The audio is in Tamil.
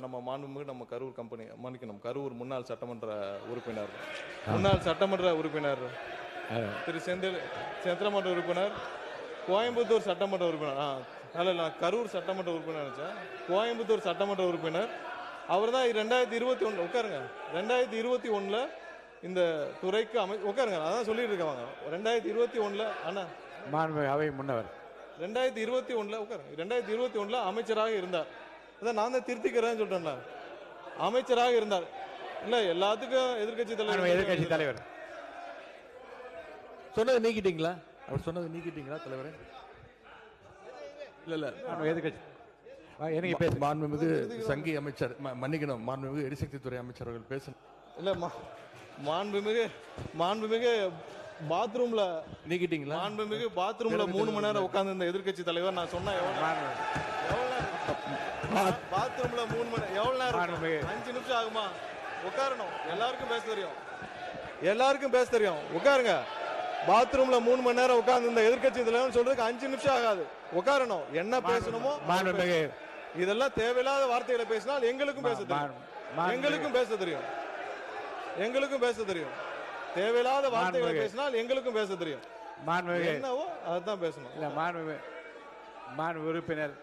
நம்ம மாண்புமிகு நம்ம கரூர் கம்பெனி மன்னிக்கணும், கரூர் முன்னாள் சட்டமன்ற உறுப்பினர் திரு சந்திரமன்ற உறுப்பினர், கோயம்புத்தூர் சட்டமன்ற உறுப்பினர், நான் கரூர் சட்டமன்ற உறுப்பினர் நினைச்சேன், கோயம்புத்தூர் சட்டமன்ற உறுப்பினர். அவர் தான் 2021 உட்காருங்க, 2021 இந்த துறைக்கு உட்காருங்க, அதான் சொல்லிட்டு இருக்காங்க. 2021 அண்ணா அவை முன்னவர் 2021 உட்காருங்க, 2021 அமைச்சராக இருந்தார். அதான் நான் தான் திருத்திக்கிறேன்னு சொல்றேன்ல, அமைச்சராக இருந்தார். இல்ல எல்லாத்துக்கும் எதிர்கட்சி தலைவர் சொன்னது நீக்கிட்டீங்களா? அவர் சொன்னது நீக்கிட்டீங்களா தலைவரே? இல்ல எதிர்கட்சி மாண்புமிகு சங்கி அமைச்சர், மன்னிக்கணும், மாண்புமிகு எரிசக்தி துறை அமைச்சர் அவர்கள் பேச இல்ல மாண்புமிகு பாத்ரூம்ல நீக்கிட்டீங்களா? மாண்புமிகு பாத்ரூம்ல 3 மணி நேரம் உட்கார்ந்து இந்த எதிர்கட்சி தலைவர் நான் சொன்னா பாத்ரூம்ல 3 மணி எவ்வளவு நேரம்? 5 நிமிஷம் ஆகுமா? உட்காரணும். எல்லாருக்கும் பேச தெரியும். உட்காருங்க. பாத்ரூம்ல 3 மணி நேரம் உட்கார்ந்து இந்த எதிர்கட்சி தலைவர் சொல்றதுக்கு 5 நிமிஷம் ஆகாது. உட்காரணும். என்ன பேசணுமோ இதெல்லாம் தேவையில்லாத வார்த்தைகளை பேசினால் எங்களுக்கும் பேச தெரியும். தேவையில்லாத வார்த்தைகளை பேசினால் எங்களுக்கும் பேச தெரியும். என்னவோ அதுதான் பேசணும். உறுப்பினர்